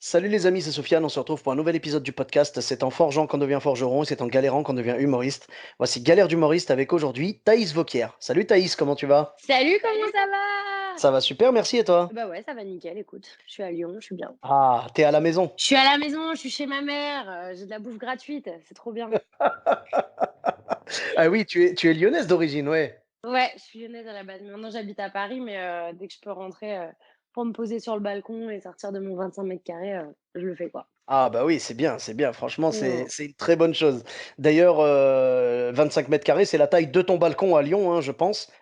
Salut les amis, c'est Sofiane, on se retrouve pour un nouvel épisode du podcast. C'est en forgeant qu'on devient forgeron et c'est en galérant qu'on devient humoriste. Voici Galère d'humoriste avec aujourd'hui Thaïs Vauquier. Salut Thaïs, comment tu vas? Salut, comment ça va? Ça va super, merci et toi? Bah ouais, ça va nickel, écoute. Je suis à Lyon, je suis bien. Ah, t'es à la maison. Je suis à la maison, je suis chez ma mère, j'ai de la bouffe gratuite, c'est trop bien. Ah oui, tu es lyonnaise d'origine, ouais. Ouais, je suis lyonnaise à la base, mais maintenant j'habite à Paris, mais dès que je peux rentrer, pour me poser sur le balcon et sortir de mon 25 mètres carrés, je le fais, quoi. Ah bah oui, c'est bien, franchement, c'est Mmh. c'est une très bonne chose. D'ailleurs, 25 mètres carrés, c'est la taille de ton balcon à Lyon, hein, je pense.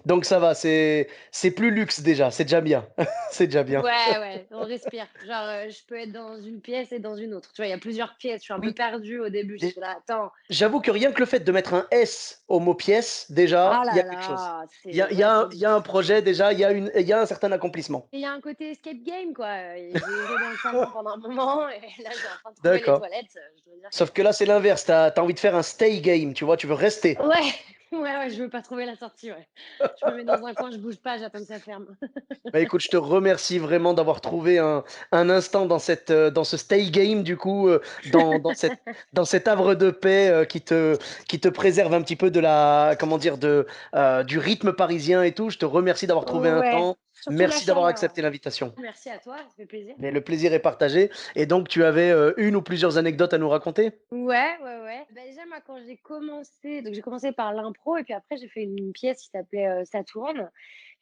Donc ça va, c'est plus luxe déjà, c'est déjà bien. C'est déjà bien. Ouais, ouais, on respire. Genre, je peux être dans une pièce et dans une autre. Tu vois, il y a plusieurs pièces, je suis un peu Oui, perdue au début, j'étais là: «Attends». j'avoue que rien que le fait de mettre un S au mot pièce, Ah déjà, il y là a quelque chose. là, Il y c'est a il y ouais, a un c'est il y a un projet déjà, il y a un certain accomplissement. il y a un côté escape game, quoi, et j'ai erré dans le salon pendant un moment et là, j'ai enfin trouvé les D'accord. toilettes, je dois dire que Sauf que là, c'est l'inverse, tu as envie de faire un stay game, tu vois? Tu veux rester. ouais, ouais, ouais, je veux pas trouver la sortie, ouais. Je me mets dans un coin, je bouge pas, j'attends que ça ferme. Bah, écoute, je te remercie vraiment d'avoir trouvé un instant dans dans ce stay game du coup, dans cet havre de paix, qui te préserve un petit peu de la comment dire? Du rythme parisien et tout. Je te remercie d'avoir trouvé un Ouais, temps. surtout la Merci d'avoir chaleur, accepté ouais. l'invitation. Merci à toi, ça fait plaisir. Mais le plaisir est partagé et donc tu avais, une ou plusieurs anecdotes à nous raconter? Ouais, ouais, ouais. Bah, déjà, moi, quand j'ai commencé donc j'ai commencé par l'impro et puis après j'ai fait une pièce qui s'appelait, Saturne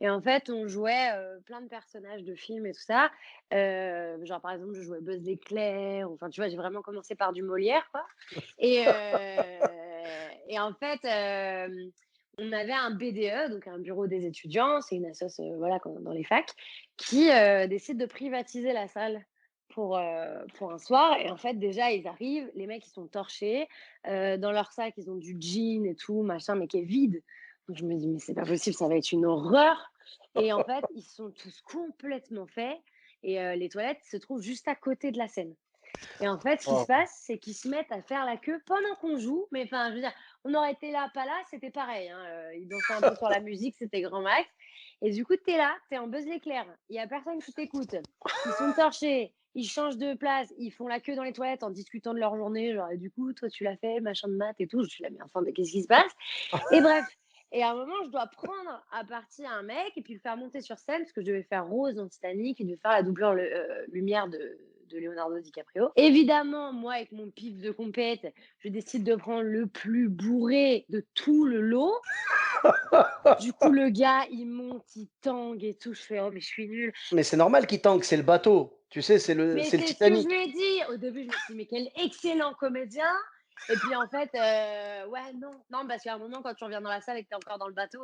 et en fait, on jouait, plein de personnages de films et tout ça. Genre, par exemple, je jouais Buzz l'éclair, enfin, tu vois, j'ai vraiment commencé par du Molière, quoi et en fait, on avait un BDE, donc un bureau des étudiants, c'est une assoce, voilà, comme dans les facs, qui, décide de privatiser la salle pour un soir et en fait, déjà, ils arrivent, les mecs, ils sont torchés, dans leur sac, ils ont du jean et tout, machin, mais qui est vide. Donc je me dis: «Mais c'est pas possible, ça va être une horreur» et en fait, ils sont tous complètement faits et les toilettes se trouvent juste à côté de la scène et en fait, ce qui se Waouh! passe, c'est qu'ils se mettent à faire la queue pendant qu'on joue, mais enfin, je veux dire, on aurait été là, pas là, c'était pareil, hein, ils dansaient un peu sur la musique, c'était grand max et du coup, tu es là, tu es en Buzz l'éclair, il y a personne qui t'écoute. Ils sont torchés, ils changent de place, ils font la queue dans les toilettes en discutant de leur journée, genre: «Et du coup, toi, tu l'as fait, machin de maths et tout». Je suis là: «Mais enfin, mais qu'est-ce qui se passe?» et bref et à un moment, je dois prendre à partie un mec et puis le faire monter sur scène parce que je devais faire Rose dans Titanic, il devait faire la doublure lumière de Leonardo DiCaprio. Évidemment, moi, avec mon pif de compète, je décide de prendre le plus bourré de tout le lot. Du coup, le gars, il monte, il tangue et tout. Je fais: «Oh, mais je suis nulle». Mais c'est normal qu'il tangue, c'est le bateau. Tu sais, Mais c'est le c'est ce que je lui Titanic. ai dit. Au début, je me suis dit: «Mais quel excellent comédien» et puis en fait, ouais, non, non, parce qu'à un moment, quand tu reviens dans la salle et que tu es encore dans le bateau,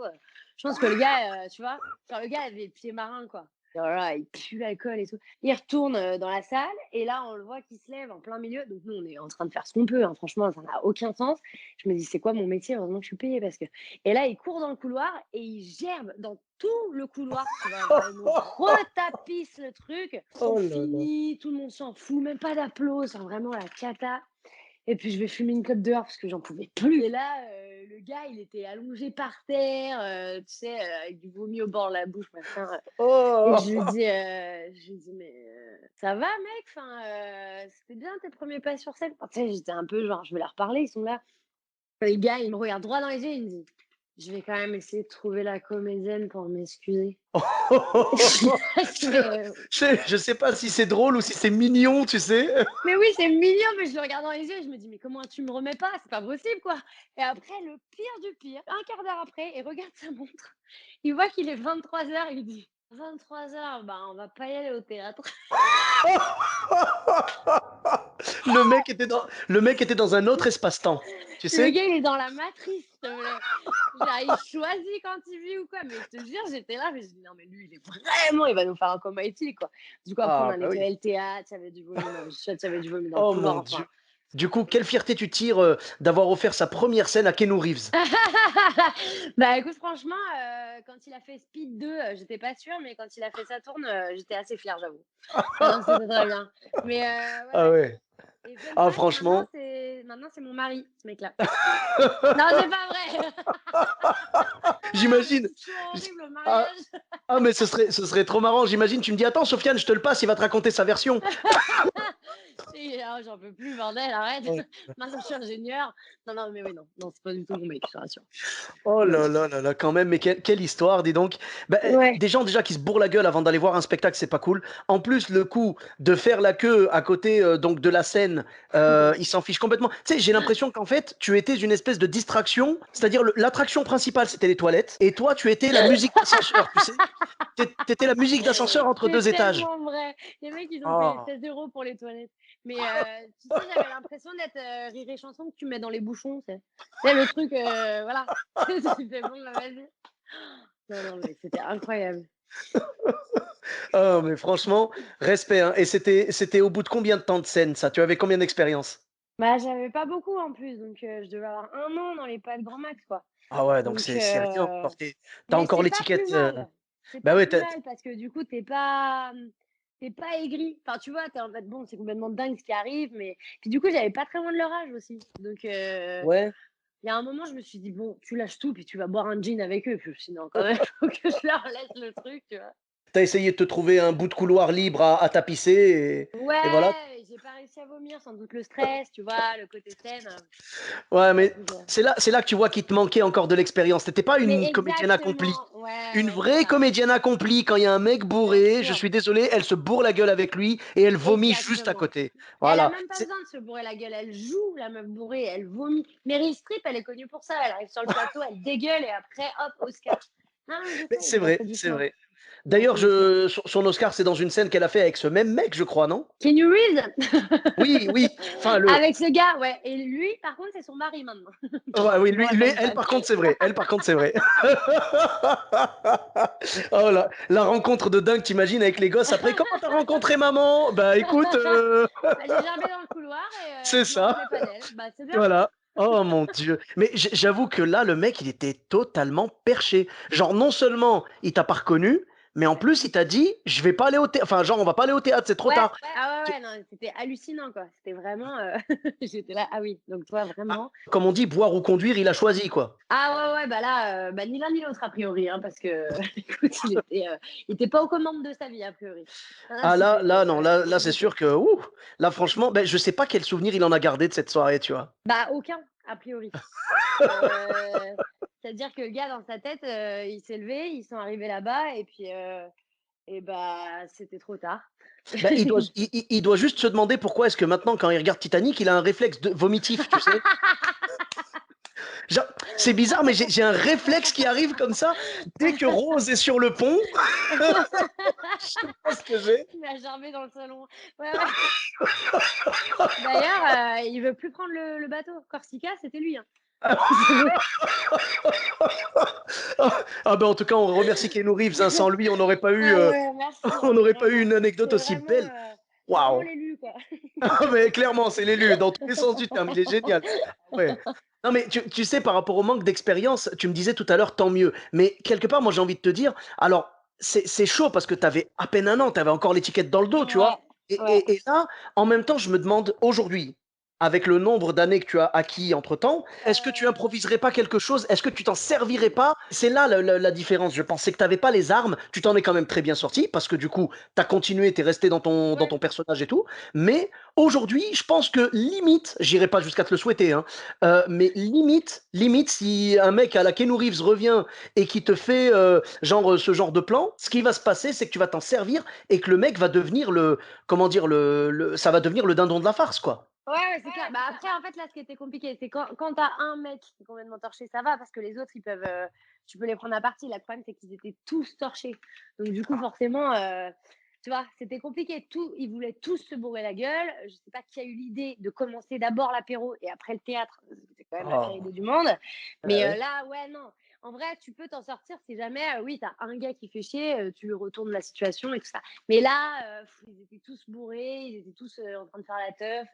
je pense que le gars, tu vois? Genre le gars avait les pieds marins, quoi. Oh là là, il pue l'alcool et tout. Il retourne, dans la salle et là, on le voit qui se lève en plein milieu. Donc nous, on est en train de faire ce qu'on peut, hein, franchement, ça n'a aucun sens. Je me dis: «C'est quoi mon métier? Heureusement que je suis payée» parce que et là, il court dans le couloir et il gerbe dans tout le couloir, tu vois? Genre, il nous retapisse le truc. On Oh là là. finit, tout le monde s'en fout, même pas d'applaudissements, vraiment la cata. Et puis je vais fumer une clope dehors parce que j'en pouvais plus. Et là, le gars, il était allongé par terre, tu sais, avec du vomi au bord de la bouche, machin. Et Oh! je lui dis: «Mais, ça va mec? Enfin, c'était bien tes premiers pas sur scène?» Enfin, tu sais, j'étais un peu genre: «Je vais leur parler, ils sont là». Le gars, il me regarde droit dans les yeux, il me dit: «Je vais quand même essayer de trouver la comédienne pour m'excuser». Je sais pas si c'est drôle ou si c'est mignon, tu sais? Mais oui, c'est mignon, mais je le regarde dans les yeux et je me dis: «Mais comment tu me remets pas? C'est pas possible, quoi» et après, le pire du pire, un quart d'heure après, il regarde sa montre, il voit qu'il est 23 heures, il dit: 23 heures, bah, on va pas y aller au théâtre». Le mec était dans un autre espace-temps, tu Le sais? gars, il est dans la matrice, s'il te plaît. Genre, il choisit quand il vit ou quoi, mais je te jure, j'étais là, mais je dis: «Non, mais lui, il est vraiment, il va nous faire un coma éthique, quoi». Du coup, après, on Ah a bah oui. nettoyé le théâtre, il y avait du vomi dans les chiottes, il y avait du vomi dans le Oh couloir, mon Dieu. enfin. Du coup, quelle fierté tu tires, d'avoir offert sa première scène à Keanu Reeves? Bah, écoute, franchement, quand il a fait Speed 2, j'étais pas sûre, mais quand il a fait Saturne, j'étais assez fière, j'avoue. Non, non, c'était très bien. Mais ouais, Ah ouais. ouais. Et fun Ah fact, franchement, maintenant c'est mon mari, ce mec-là. Non, c'est pas vrai! Ah, mais j'imagine c'est toujours horrible le ah, mariage. ah mais ce serait trop marrant, j'imagine, tu me dis: «Attends Sofiane, je te le passe, il va te raconter sa version». Et ah, j'en peux plus, bordel, arrête. Ouais. Maintenant, je suis ingénieur. Non, non, mais oui, non, non, c'est pas du tout mon mec, je te rassure. Oh Non, là non. là là là, quand même, mais quelle histoire, dis donc. Bah, Ouais. des gens déjà qui se bourrent la gueule avant d'aller voir un spectacle, c'est pas cool. En plus, le coup de faire la queue à côté donc de la scène, ils s'en fichent complètement. Tu sais, j'ai l'impression qu'en fait, tu étais une espèce de distraction, c'est-à-dire l'attraction principale, c'était les toilettes, et toi, tu étais la musique d'ascenseur, tu sais. T'étais la musique d'ascenseur entre C'est deux étages. tellement vrai. Les mecs, ils ont payé Oh. 16 € pour les toilettes. Mais tu sais, j'avais l'impression d'être Rire et Chanson que tu mets dans les bouchons, tu sais. Tu sais, le truc, voilà. C'était bon, bah, vas-y. Non, non, mais c'était incroyable. Oh, mais franchement, respect, hein. Et c'était au bout de combien de temps de scène, ça? Tu avais combien d'expérience? Bah, j'avais pas beaucoup en plus, donc je devais avoir 1 an dans les pattes grand max, quoi. Ah ouais, donc Donc c'est rien encore. Tu mais encore c'est pas plus l'étiquette. mal. C'est Bah pas ouais, plus mal parce que du coup, tu pas aigri. Enfin, tu vois, tu en mode: «Bon, c'est complètement dingue ce qui arrive», mais puis du coup, j'avais pas très loin de leur âge aussi. Donc ouais. il y a un moment, je me suis dit: «Bon, tu lâches tout, puis tu vas boire un gin avec eux». Puis je me suis dit: «Non, quand même, faut que je leur laisse le truc», tu vois? T'as essayé de te trouver un bout de couloir libre à tapisser et voilà. Ouais, j'ai pas réussi à vomir, sans doute le stress, tu vois? Le côté scène, Ouais, pas mais toujours. c'est là que tu vois qu'il te manquait encore de l'expérience. Tu pas une Mais comédienne accomplie. exactement, ouais, Une ouais, c'est vraie ça. comédienne accomplie, quand il y a un mec Bien bourré, je sûr. suis désolé, elle se bourre la gueule avec lui et elle vomit juste à Exactement. côté. Elle a Voilà. même pas besoin de se bourrer la gueule, elle joue la meuf bourrée, elle vomit. Meryl Streep, elle est connue pour ça, elle arrive sur le plateau, elle dégueule et après hop, Oscar. Non, mais je Mais sais, c'est j'en vrai, fais du c'est chemin, vrai. j'en D'ailleurs, fais du chemin. son Oscar, c'est dans une scène qu'elle a fait avec ce même mec, je crois, non? Keanu Reeves? Oui, oui. Enfin, Avec ce gars, ouais, et lui, par contre, c'est son mari maintenant. Non, ouais, oui, non, elle elle, m'aime par contre, c'est vrai. Elle, par contre, c'est vrai. Oh là, la rencontre de dingue, t'imagines, avec les gosses après. Comment t'as rencontré maman? Bah écoute, Bah, j'ai gerbé dans le couloir et c'est je me ça. rappelais pas d'elle. Bah, c'est bien. Voilà. Oh mon Dieu. Mais j'avoue que là, le mec, il était totalement perché. Genre, non seulement il t'a pas reconnu, mais en Ouais. plus, il t'a dit, je vais pas aller au théâtre. Enfin, genre, on va pas aller au théâtre, c'est trop Ouais, tard. ah ouais, Tu- ouais, non, c'était hallucinant, quoi. C'était vraiment, j'étais là: «Ah oui, donc toi, ah, vraiment». comme on dit, boire ou conduire, il a choisi, quoi. Ah ouais, ouais, bah là, bah, ni l'un ni l'autre a priori, hein, parce que écoute, il était pas aux commandes de sa vie a priori. Ah là, Ah là, c'était non, ouais, là, c'est sûr compliqué. que, ouh, là, franchement, ben, je sais pas quel souvenir il en a gardé de cette soirée, tu vois. Bah, aucun, a priori. C'est-à-dire que le gars dans sa tête, il s'est levé, ils sont arrivés là-bas et puis, et bah, c'était trop tard. Ben, il doit juste se demander pourquoi est-ce que maintenant, quand il regarde Titanic, il a un réflexe vomitif, tu sais. Genre, c'est bizarre, mais j'ai un réflexe qui arrive comme ça dès que Rose est sur le pont. Je sais pas ce que j'ai. Il a germé dans le salon. Ouais, ouais. D'ailleurs, il veut plus prendre le bateau. Corsica, c'était lui, hein. C'est bon. Ah ben en tout cas, on remercie Keanu Reeves, hein. Sans lui, on n'aurait pas eu, Ah ouais, merci, on hein, n'aurait pas eu vraiment. une anecdote aussi belle. C'est vraiment Waouh! l'élu, quoi. Ah mais clairement, c'est l'élu dans tous les sens du terme. Il est génial. Ah ouais. Non mais tu sais, par rapport au manque d'expérience, tu me disais tout à l'heure, tant mieux. Mais quelque part, moi, j'ai envie de te dire, alors, c'est chaud parce que tu avais à peine un an, tu avais encore l'étiquette dans le dos, tu vois? Ouais, Et, ouais. et là, en même temps, je me demande aujourd'hui, avec le nombre d'années que tu as acquis entre-temps, est-ce que tu Heu, improviserais pas quelque chose? Est-ce que tu t'en servirais pas? C'est là la différence, je pense. C'est que tu avais pas les armes. Tu t'en es quand même très bien sorti parce que du coup, tu as continué, tu es resté dans ouais. ton personnage et tout. Mais aujourd'hui, je pense que limite, j'irai pas jusqu'à te le souhaiter, hein, mais limite, si un mec à la Keanu Reeves revient et qui te fait genre ce genre de plan, ce qui va se passer, c'est que tu vas t'en servir et que le mec va devenir comment dire, ça va devenir le dindon de la farce, quoi. Ouais, ouais, c'est clair. Bah, après, en fait, là, ce qui était compliqué, c'est quand tu as un mec qui est complètement torché, ça va parce que les autres, ils peuvent, tu peux les prendre à partie. Là, le problème, c'est qu'ils étaient tous torchés. Donc du coup, forcément, tu vois, c'était compliqué. Ils voulaient tous se bourrer la gueule. Je sais pas qui a eu l'idée de commencer d'abord l'apéro et après le théâtre. C'était quand même la pire idée Oh, du monde. Mais ouais. là, ouais, non. en vrai, tu peux t'en sortir si jamais, oui, tu as un gars qui fait chier, tu lui retournes la situation et tout ça. Mais là, ils étaient tous bourrés, ils étaient tous, en train de faire la teuf,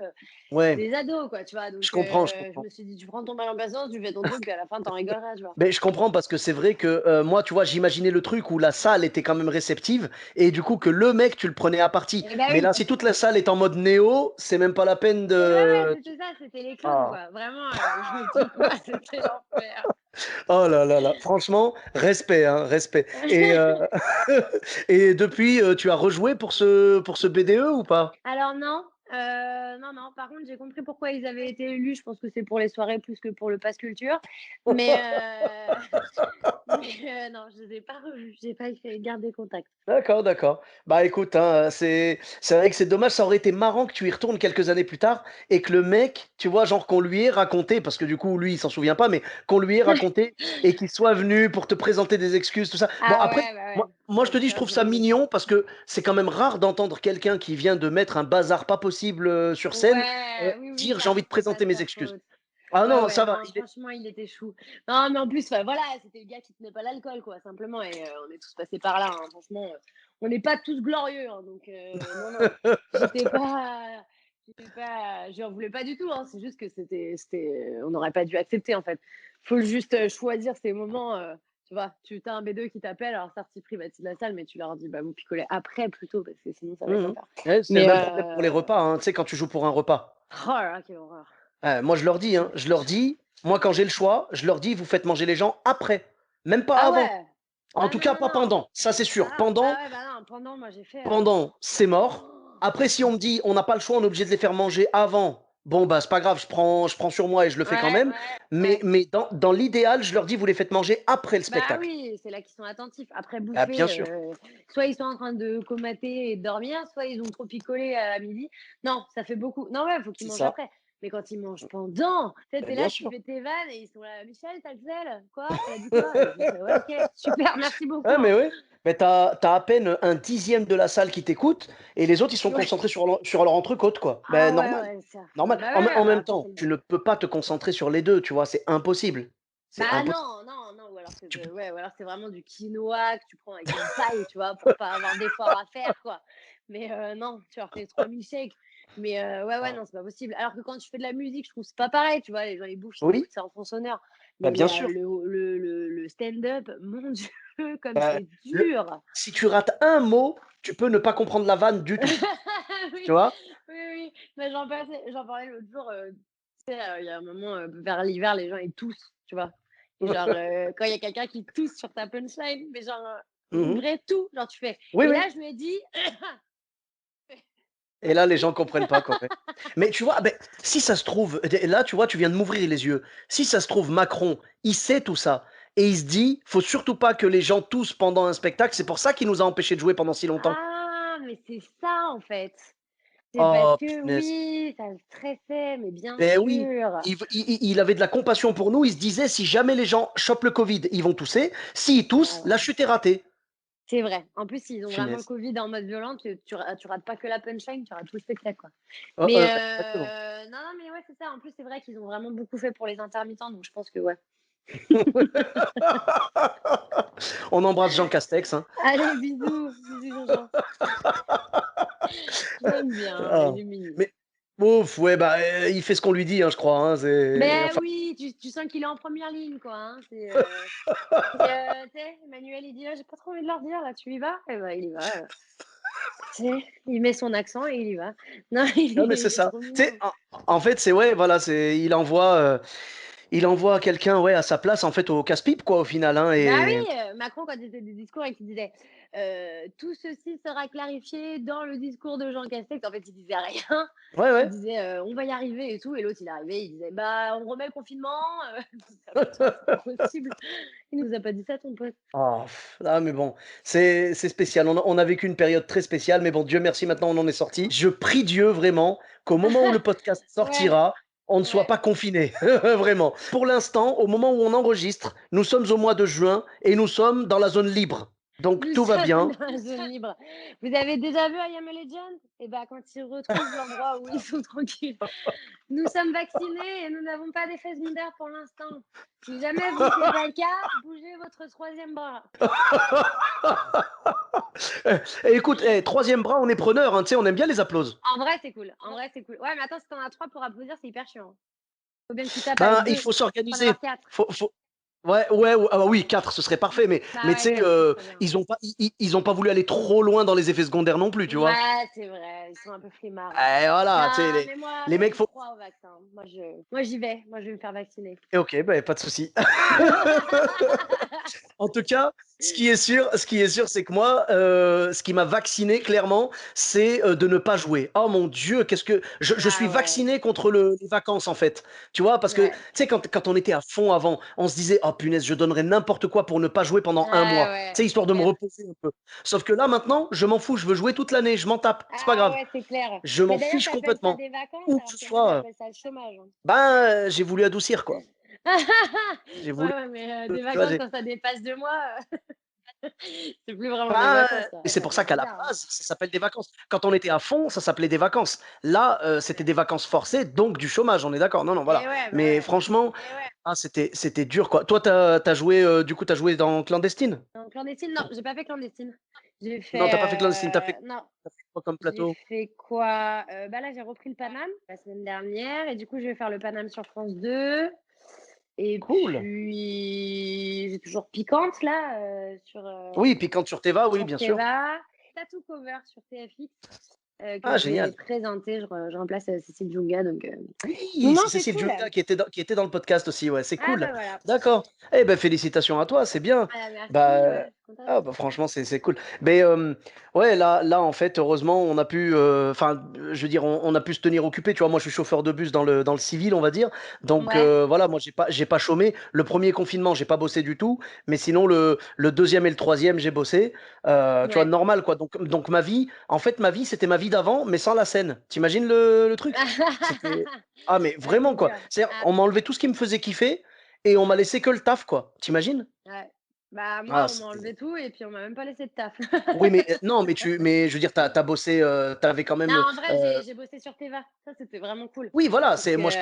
c'est Ouais, des ados, quoi, tu vois? Donc je comprends, je je comprends. me suis dit: «Tu prends ton mal en patience, tu fais ton truc, puis à la fin, tu en rigoleras», tu vois? Mais je comprends parce que c'est vrai que moi, tu vois, j'imaginais le truc où la salle était quand même réceptive et du coup que le mec, tu le prenais à partie. Eh bah, Mais là, oui. si toute la salle est en mode néo, c'est même pas la peine Et ouais, de. c'était ça, c'était les clowns, Ah. quoi. Vraiment, tu vois? C'était l'enfer. Oh là là là, franchement, respect, hein, respect. Et, et depuis, tu as rejoué pour ce BDE ou pas? Alors non, non, non, par contre, j'ai compris pourquoi ils avaient été élus. Je pense que c'est pour les soirées plus que pour le pass culture. Mais mais non, je les ai pas revus, j'ai pas fait garder contact. D'accord, d'accord. Bah écoute, hein, c'est vrai que c'est dommage, ça aurait été marrant que tu y retournes quelques années plus tard et que le mec, tu vois, genre qu'on lui ait raconté, parce que du coup, lui, il s'en souvient pas, mais qu'on lui ait raconté et qu'il soit venu pour te présenter des excuses, tout ça. Bon, Ah après, ouais, bah moi, ouais, moi je j'avoue te dis, je ça, trouve ça j'avoue. mignon parce que c'est quand même rare d'entendre quelqu'un qui vient de mettre un bazar pas possible sur scène Ouais, oui, oui, dire j'ai ça, envie de c'est pas présenter de mes sa excuses. faute. Ah Ouais, non, ouais, ça va. non, franchement, il était chou. Non, mais en plus, enfin, voilà, c'était le gars qui tenait pas l'alcool, quoi, simplement. Et on est tous passés par là, hein, franchement. On n'est pas tous glorieux, hein, donc non, non. J'étais pas, je voulais pas du tout. Hein, c'est juste que on n'aurait pas dû accepter en fait. Faut juste choisir ces moments. Tu vois, tu as un B2 qui t'appelle, alors certes, ils privatisent la salle, mais tu leur dis, bah, vous picolez après plutôt, parce que sinon, ça va être Mhm. l'enfer. Ouais, c'est le Mais, même problème pour les repas, hein, tu sais, quand tu joues pour un repas. oh là là, quelle horreur. Moi, je leur dis, hein, je leur dis, moi, quand j'ai le choix, je leur dis, vous faites manger les gens après, même pas Ah avant. ouais. En Ah tout non, cas, non, pas non. pendant, ça c'est sûr. Ah ouais, bah non, pendant, moi j'ai fait. Pendant, c'est mort. Oh, Après, si on me dit, on n'a pas le choix, on est obligé de les faire manger avant. Bon, bah, c'est pas grave, je prends sur moi et je le fais quand ouais, même. ouais, ouais. Mais dans l'idéal, je leur dis, vous les faites manger après le Bah spectacle. oui, c'est là qu'ils sont attentifs. Après Ah, bien bouffer, sûr, soit ils sont en train de comater et de dormir, soit ils ont trop picolé à midi. Non, ça fait beaucoup. Non, ouais, faut qu'ils c'est mangent ça. après. Mais quand ils mangent pendant, tu sais, Bah, tu bien là, tu sûr. fais tes vannes et ils sont là: «Michel, tu as le sel? Quoi? Elle a dit quoi?» Et je fais: «Ouais, OK, super, merci beaucoup, Ouais, mais hein». ouais. Mais t'as à peine un dixième de la salle qui t'écoute et les autres, ils sont Ouais. concentrés sur leur entrecôte, quoi. Ben Ah ouais, normal. ouais, ça Normal. bah En, ouais, en bah même après temps, c'est le tu but. ne peux pas te concentrer sur les deux, tu vois, c'est impossible. C'est Bah impossible. non, non, non, ou alors c'est Tu peux- ouais, ou alors c'est vraiment du quinoa que tu prends avec une paille, tu vois? Pour pas avoir d'effort à faire, quoi. Mais non, tu leur fais 3000 shakes. Mais ouais, ouais, Ah, non, c'est pas possible. Alors que quand tu fais de la musique, je trouve que c'est pas pareil, tu vois? Les gens, ils bouffent, ils oui, écoutent ça en fond sonore. bah, Mais bien sûr. le stand-up, mon Dieu, comme Bah, c'est le- dur! si tu rates un mot, tu peux ne pas comprendre la vanne du tout. Tu Oui, vois? oui, oui. Mais j'en parlais l'autre jour, tu sais, il y a un moment, vers l'hiver, les gens, ils toussent, tu vois? Et genre, quand il y a quelqu'un qui tousse sur ta punchline, mais genre, une Mhm. vraie toux, genre tu fais Oui, et oui. là, je me dis: Et là, les gens comprennent pas, quoi. Ouais. Mais tu vois, ben, si ça se trouve, là, tu vois, tu viens de m'ouvrir les yeux. Si ça se trouve, Macron, il sait tout ça. Et il se dit, faut surtout pas que les gens toussent pendant un spectacle. C'est pour ça qu'il nous a empêchés de jouer pendant si longtemps. «Ah, mais c'est ça, en fait!» C'est parce Oh, que punaise. oui, ça le stressait, mais bien Eh oui, sûr. il avait de la compassion pour nous. Il se disait, si jamais les gens chopent le Covid, ils vont tousser. S'ils Ah toussent, la ouais. chute est ratée. C'est vrai. En plus, s'ils ont vraiment le Punaise. covid en mode violent, tu rates pas que la punchline, tu rates tout le spectacle, quoi. Mais Exactement. non, non, mais ouais, c'est ça. En plus, c'est vrai qu'ils ont vraiment beaucoup fait pour les intermittents, donc je pense que ouais. On embrasse Jean Castex, hein. Allez, bisous, bisous Jean-Jean. Je l'aime bien, Ah. il est mignon. Mais ouf, ouais, bah, il fait ce qu'on lui dit, hein, je crois, hein, c'est Ben enfin oui, tu sens qu'il est en première ligne, quoi, hein. Tu sais, Emmanuel, il dit: «Ah, j'ai pas trop envie de leur dire, là, tu y vas?» Et ben, il y va, tu sais, il met son accent et il y va. Non, non, mais c'est il est ça. trop Tu sais, mignon. en fait, c'est ouais, voilà, c'est il envoie quelqu'un, ouais, à sa place, en fait, au casse-pipe, quoi, au final, hein, Bah et oui, Macron quand il faisait des discours et qu'il disait, «Tout ceci sera clarifié dans le discours de Jean Castex». En fait, il disait rien. ouais, Il ouais. disait, «On va y arriver et tout» et l'autre il arrivait, il disait: «Bah, on remet le confinement», ah bah tiens, c'est pas possible. Il nous a pas dit ça ton pote. Ah, ah, mais bon, c'est spécial. On a vécu une période très spéciale, mais bon, Dieu merci, maintenant, on en est sorti. Je prie Dieu, vraiment, qu'au moment où le podcast Ouais, sortira, on ne soit ouais. pas confinés, vraiment. Pour l'instant, au moment où on enregistre, nous sommes au mois de juin et nous sommes dans la zone libre. Donc Nous tout va sommes bien. dans la zone libre. Vous avez déjà vu I Am a Legend? Et bah, quand ils retrouvent l'endroit où ils sont tranquilles. Nous sommes vaccinés et nous n'avons pas d'effet secondaire pour l'instant. Si jamais c'est pas le cas, bougez votre troisième bras. Écoute, 3e bras, on est preneur, hein, tu sais, on aime bien les applauses. En vrai, c'est cool. En vrai, c'est cool. Ouais, mais attends, si t'en as 3 pour applaudir, c'est hyper chiant. Faut bien que tu tapes Ben, avec il 2. faut Faut en s'organiser. avoir 4. Faut ouais, ouais, ah bah oui, 4, ce serait parfait, Bah mais tu ouais, sais, 4, c'est trop bien. ils ont pas voulu aller trop loin dans les effets secondaires non plus, tu vois? Ouais, c'est vrai, ils sont un peu flemmards. Voilà, tu sais, Non, mais moi, les mecs, j'y faut crois au vaccin. Moi, j'y vais. Moi, je vais me faire vacciner. OK, bah, pas de souci. En tout cas, ce qui est sûr, c'est que moi, ce qui m'a vacciné clairement, c'est, de ne pas jouer. Oh mon Dieu, qu'est-ce que je suis Ah ouais, vacciné contre les vacances, en fait. Tu vois? Parce que, tu ouais. sais, quand on était à fond avant, on se disait: «Oh punaise, je donnerais n'importe quoi pour ne pas jouer pendant un Ouais, mois», ouais, tu sais, histoire c'est de me clair. reposer un peu. Sauf que là, maintenant, je m'en fous, je veux jouer toute l'année, je m'en tape, c'est pas Ah grave. ouais, c'est clair. Je m'en Mais d'ailleurs, fiche t'appelles ça complètement. des vacances, Où que alors ce que moi, soit, j'appelle ça le chômage, hein. ben, j'ai voulu adoucir, quoi. J'ai voulu, Ouais, ouais, mais tu des vois, vacances j'ai quand ça dépasse 2 mois, c'est plus vraiment des ben, vacances, là. et c'est Ça pour ça devient qu'à la bizarre, hein. base, ça s'appelle des vacances. Quand on était à fond, ça s'appelait des vacances. Là, c'était des vacances forcées, donc du chômage, on est d'accord? Non, non, voilà. Et ouais, bah Mais ouais. franchement, ah, c'était dur, quoi. Toi, t'as joué, du coup, t'as joué dans clandestine? En clandestine, non, j'ai pas fait clandestine. J'ai Non, t'as pas fait clandestine, t'as fait non, tu fait quoi comme j'ai plateau? fait quoi? Bah, là, j'ai repris le Paname la semaine dernière et du coup, je vais faire le Paname sur France 2 et Cool. puis j'ai toujours Piquante là, Oui, puis quand sur Teva, oui, sur bien sûr. Téva. Tattoo Cover sur TFX, que Ah, je vais génial. présenter. Je remplace, Cécile Djounga donc Oui, non, c'est c'est Cécile cool. Djounga qui était dans le podcast aussi, ouais, c'est Ah cool. bah, voilà. D'accord. Eh ben, félicitations à toi, c'est bien. Ah merci, Bah, ouais, je suis contente. ah bah, franchement, c'est cool. Mais, ouais, là, en fait, heureusement, on a pu, enfin, je veux dire, on a pu se tenir occupé, tu vois? Moi, je suis chauffeur de bus dans le civil, on va dire. Donc, Ouais, voilà, moi, j'ai pas chômé. Le premier confinement, j'ai pas bossé du tout, mais sinon le 2e et le 3e, j'ai bossé. Tu vois? ouais. Normal, quoi. Donc ma vie, en fait, ma vie, c'était ma vie d'avant, mais sans la scène. Tu imagines le truc? C'était ah mais Ouais, vraiment c'est quoi. dur. C'est-à-dire, Ah on m'a enlevé tout ce qui me faisait kiffer et on m'a laissé que le taf quoi. Tu imagines? ouais. Bah, Ah moi, on m'a c'était enlevé tout et puis on m'a même pas laissé de taf. oui mais non mais je veux dire tu as bossé, tu avais quand Non, même, en vrai, j'ai bossé sur Teva. Ça, c'était vraiment cool oui voilà, parce c'est que, moi je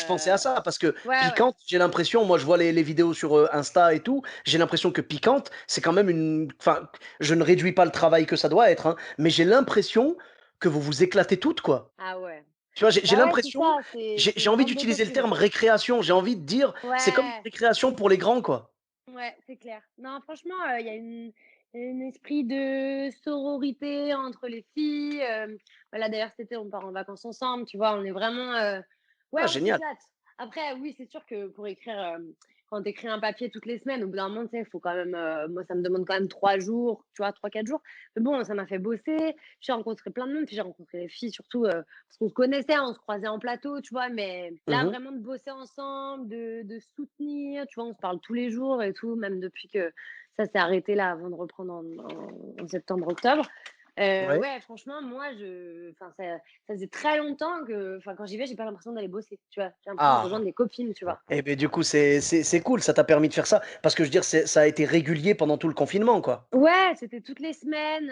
pensais à ça parce que ouais, ouais. Piquante, j'ai l'impression, moi je vois les vidéos sur, Insta et tout, j'ai l'impression que Piquante, c'est quand même enfin, je ne réduis pas le travail que ça doit être, hein, mais j'ai l'impression que vous vous éclatez toutes quoi. Ah ouais. Tu vois? J'ai Bah ouais, c'est l'impression, ça, c'est j'ai une envie bande de d'utiliser le terme copines. récréation, j'ai envie de dire: «C'est comme une Ouais, récréation pour les grands quoi». ouais, c'est clair. Non, franchement, il y a un esprit de sororité entre les filles, voilà, d'ailleurs, cet été, on part en vacances ensemble, tu vois? On est vraiment, ouais, Ah on génial. s'éclate. Après, oui, c'est sûr que pour écrire, quand tu écris un papier toutes les semaines, au bout d'un moment, tu sais, il faut quand même, moi, ça me demande quand même 3 jours, tu vois? 3 4 jours. Mais bon, ça m'a fait bosser. J'ai rencontré plein de monde, puis j'ai rencontré les filles surtout, parce qu'on se connaissait, on se croisait en plateau, tu vois? Mais là, Mmh. vraiment de bosser ensemble, de se soutenir, tu vois? On se parle tous les jours et tout, même depuis que ça s'est arrêté là, avant de reprendre en septembre-octobre. Ouais. Ouais, franchement, moi, enfin, ça faisait très longtemps que, enfin, quand j'y vais, j'ai pas l'impression d'aller bosser, tu vois? J'ai l'impression de Ah! rejoindre des copines, tu vois? Et beh, du coup, c'est cool, ça t'a permis de faire ça. Parce que je veux dire, ça a été régulier pendant tout le confinement, quoi. Ouais, c'était toutes les semaines,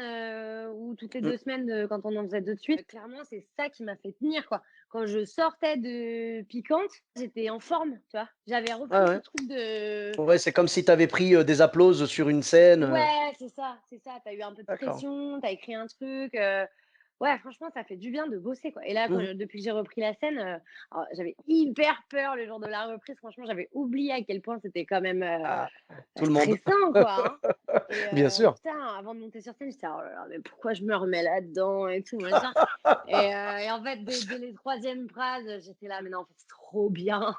ou toutes les Mmh. 2 semaines, quand on en faisait 2 de suite. Clairement, c'est ça qui m'a fait tenir, quoi. Quand je sortais de Piquante, j'étais en forme, tu vois? J'avais Ouais, repris ce ouais. truc de Ouais, c'est comme si tu avais pris, des applauses sur une scène, ouais, c'est ça. Tu as eu un peu de d'accord. pression, tu as écrit un truc, ouais, franchement, ça fait du bien de bosser, quoi. Et là, Mmh. depuis que j'ai repris la scène, alors j'avais hyper peur le jour de la reprise. Franchement, j'avais oublié à quel point c'était quand même, Ah, tout le monde. stressant, quoi, hein. Et Bien sûr. putain, avant de monter sur scène, j'étais: «Oh là là, mais pourquoi je me remets là-dedans et tout machin?» Et en fait, dès les 3e phrases, j'étais là: «Mais non, en fait, c'est trop bien,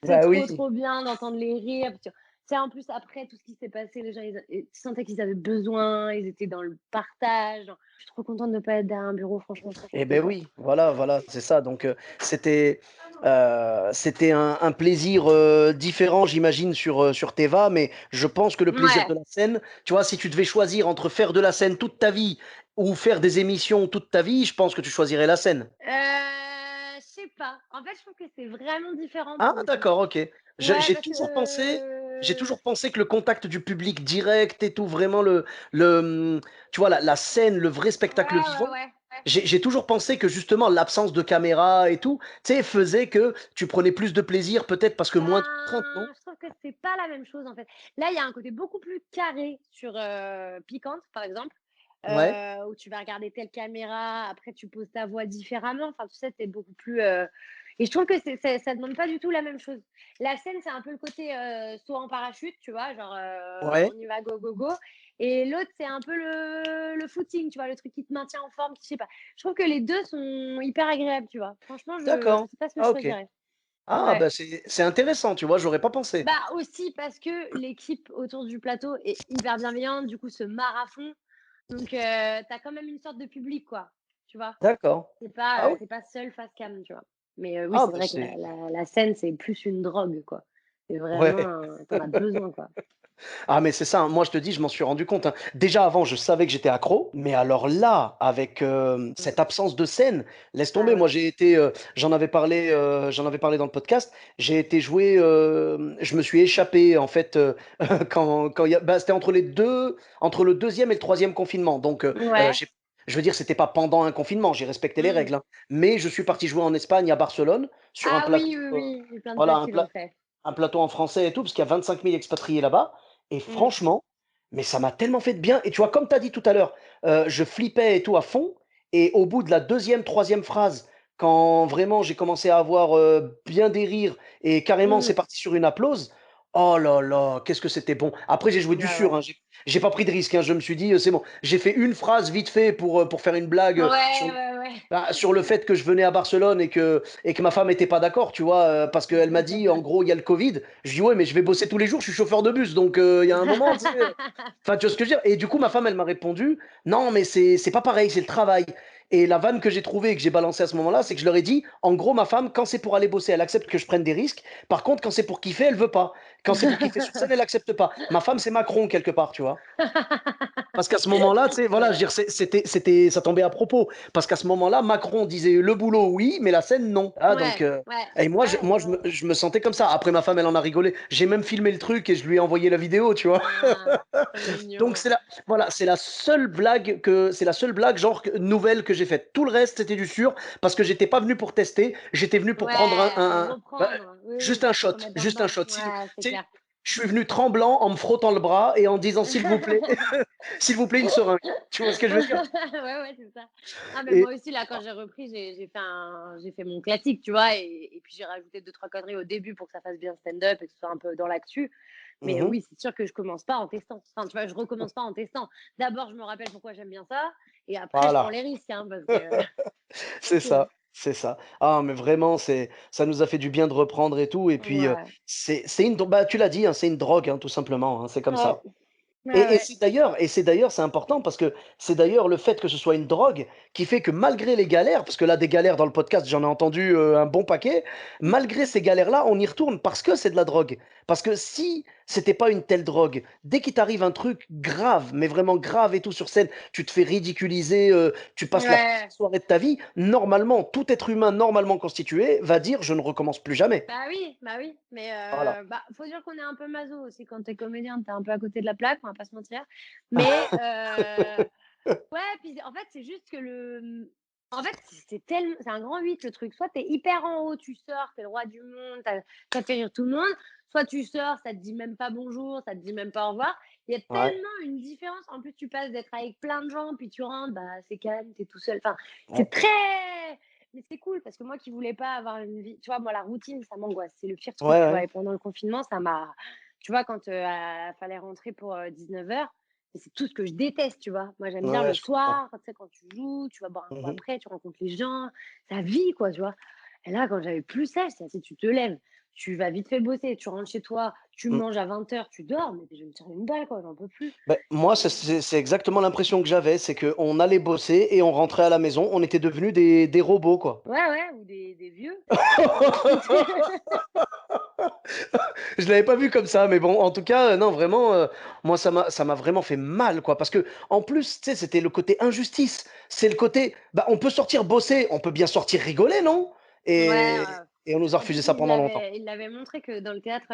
c'est Bah trop, oui. trop bien d'entendre les rires». Puis tu sais, en plus, après tout ce qui s'est passé, les gens, tu sentais qu'ils avaient besoin, ils étaient dans le partage. Je suis trop contente de ne pas être derrière un bureau, franchement, Eh c'est beh, top. oui, voilà, voilà, c'est ça. Donc, c'était un plaisir, différent, j'imagine, sur Teva, mais je pense que le plaisir de Ouais, la scène, tu vois, si tu devais choisir entre faire de la scène toute ta vie ou faire des émissions toute ta vie, je pense que tu choisirais la scène. je sais pas. En fait, je trouve que c'est vraiment différent Ah pour le coup. d'accord, OK. Ouais, J'ai parce que toujours pensé j'ai toujours pensé que le contact du public direct et tout, vraiment tu vois, la scène, le vrai spectacle Ouais, vivant, ouais, ouais. j'ai toujours pensé que justement l'absence de caméra et tout, tu sais, faisait que tu prenais plus de plaisir peut-être parce que moins de contraintes, non? Ben, je trouve que c'est pas la même chose, en fait. Là, il y a un côté beaucoup plus carré sur, Piquante, par exemple, Ouais, où tu vas regarder telle caméra, après tu poses ta voix différemment. Enfin, tu sais, tu beaucoup plus, et je trouve que ça demande pas du tout la même chose. La scène, c'est un peu le côté, saut en parachute, tu vois? Genre, ouais, on y va, go, go, go, et l'autre, c'est un peu le footing, tu vois? Le truc qui te maintient en forme, je sais pas. Je trouve que les 2 sont hyper agréables, tu vois? Franchement, je d'accord. sais pas ce que je Ah OK. choisirais. Ah Ouais. bah, c'est intéressant, tu vois? J'aurais pas pensé. Bah, aussi parce que l'équipe autour du plateau est hyper bienveillante, du coup, se marre à fond. Donc, tu as quand même une sorte de public, quoi, tu vois? D'accord. Ah oui. Tu pas seul face cam, tu vois? Mais, oui, Ah c'est bah, vrai que c'est la scène, c'est plus une drogue, quoi. C'est ouais. vraiment, tu as besoin, quoi. Ah mais c'est ça, hein. Moi je te dis, je m'en suis rendu compte, hein. Déjà avant, je savais que j'étais accro, mais alors là, avec, Mmh. cette absence de scène, laisse Ah tomber. Moi ouais. j'ai été, j'en avais parlé dans le podcast. J'ai été jouer, je me suis échappé en fait, quand il y a bah, c'était entre le deuxième et le troisième confinement. Donc, Ouais. je veux dire, c'était pas pendant un confinement, j'ai respecté les Mmh. règles, hein. Mais je suis parti jouer en Espagne, à Barcelone, sur un Ah plateau, oui, oui, oui, il y a plein de voilà, potes qui l'ont fait. un plateau en français et tout, parce qu'il y a 25 000 expatriés là-bas. Et Mmh. franchement, mais ça m'a tellement fait de bien. Et tu vois, comme tu as dit tout à l'heure, je flippais et tout à fond. Et au bout de la deuxième, troisième phrase, quand vraiment j'ai commencé à avoir bien des rires et carrément c'est Mmh. parti sur une applause, oh là là, qu'est-ce que c'était bon. Après, j'ai joué du Ah sûr, ouais. hein, j'ai pas pris de risque, hein. Je me suis dit, c'est bon. J'ai fait une phrase vite fait pour faire une blague Ouais, ouais, ouais. sur le fait que je venais à Barcelone et que ma femme était pas d'accord, tu vois, parce qu'elle m'a dit, en gros, il y a le Covid. Je dis, ouais, mais je vais bosser tous les jours, je suis chauffeur de bus, donc il y a un moment, tu sais. Enfin, tu vois ce que je veux dire? Et du coup, ma femme, elle m'a répondu, non, mais c'est pas pareil, c'est le travail. Et la vanne que j'ai trouvée et que j'ai balancée à ce moment-là, c'est que je leur ai dit, en gros, ma femme, quand c'est pour aller bosser, elle accepte que je prenne des risques. Par contre, quand c'est pour kiffer, elle veut pas. Quand c'est pour kiffer sur scène, elle accepte pas. Ma femme, c'est Macron quelque part, tu vois. Parce qu'à ce moment-là, tu sais, voilà, je Ouais. veux dire, ça tombait à propos. Parce qu'à ce moment-là, Macron disait le boulot, oui, mais la scène, non. Ah, donc, Ouais, ouais, et moi, ouais, je me sentais comme ça. Après, ma femme, elle en a rigolé. J'ai même filmé le truc et je lui ai envoyé la vidéo, tu vois. ah, trop Donc, mignon. voilà, c'est la seule blague, genre, nouvelle que j'ai faite. Tout le reste, c'était du sûr, parce que j'étais pas venu pour tester, j'étais venu pour prendre Ouais, pour bah, reprendre. Oui, juste oui, un pour te shot, remettre dans le juste un bain. shot. Ouais, c'est Tu sais, clair. je suis venu tremblant en me frottant le bras et en disant, s'il vous plaît, s'il vous plaît, une seringue. Tu vois ce que je veux dire? Ouais, ouais, c'est ça. Ah, mais Et moi aussi, là, quand j'ai repris, j'ai fait mon classique, tu vois? Et puis j'ai rajouté deux trois conneries au début pour que ça fasse bien stand-up et que ce soit un peu dans l'actu. Mais mmh oui, c'est sûr que je commence pas en testant. Enfin, tu vois, je recommence pas en testant. D'abord, je me rappelle pourquoi j'aime bien ça et après je prends voilà, les risques, hein, parce que c'est ça, c'est ça. Ah, mais vraiment, ça nous a fait du bien de reprendre et tout et puis, ouais. c'est une bah, tu l'as dit, hein, c'est une drogue, hein, tout simplement, hein, c'est comme Ouais, ça. ouais, ouais. Et c'est important parce que c'est d'ailleurs le fait que ce soit une drogue qui fait que malgré les galères, parce que là, des galères dans le podcast, j'en ai entendu un bon paquet, malgré ces galères-là, on y retourne parce que c'est de la drogue. Parce que si c'était pas une telle drogue, dès qu'il t'arrive un truc grave, mais vraiment grave et tout sur scène, tu te fais ridiculiser, tu passes la pire Ouais. soirée de ta vie, normalement, tout être humain normalement constitué va dire je ne recommence plus jamais. Bah oui, mais Voilà. bah, faut dire qu'on est un peu maso aussi quand tu es comédien, tu es un peu à côté de la plaque, on va pas se mentir. Mais ouais, puis en fait, c'est juste que en fait, c'est un grand 8 le truc. Soit tu es hyper en haut, tu sors, tu es le roi du monde, tu as fait rire tout le monde, soit tu sors, ça te dit même pas bonjour, ça te dit même pas au revoir. Il y a Ouais. tellement une différence. En plus, tu passes d'être avec plein de gens, puis tu rentres, bah, c'est calme, tu es tout seul. Enfin, Ouais. c'est très mais c'est cool parce que moi qui voulais pas avoir une vie tu vois, moi la routine, ça m'angoisse, c'est le pire truc, Ouais, tu vois? ouais. Et pendant le confinement, ça m'a tu vois, quand, fallait rentrer pour, 19h, c'est tout ce que je déteste, tu vois? Moi, j'aime bien Ouais, le je comprends. soir, tu sais, quand tu joues, tu vas boire un coup Mmh. après, tu rencontres les gens, ça vit, quoi, tu vois? Et là, quand j'avais plus ça, c'est si tu te lèves, tu vas vite fait bosser, tu rentres chez toi, tu Mmh. manges à 20h, tu dors, mais je vais me tirer une balle, quoi, j'en peux plus. Beh, moi, Et c'est exactement l'impression que j'avais, c'est qu'on allait bosser et on rentrait à la maison, on était devenus des robots, quoi. ouais, ouais, ou des vieux, qui Je l'avais pas vu comme ça, mais bon, en tout cas, non, vraiment, moi, ça m'a vraiment fait mal, quoi. Parce que, en plus, tu sais, c'était le côté injustice. C'est le côté, bah, on peut sortir bosser, on peut bien sortir rigoler, non? ouais, Et on nous a en plus, refusé ça pendant longtemps. il l'avait montré que dans le théâtre,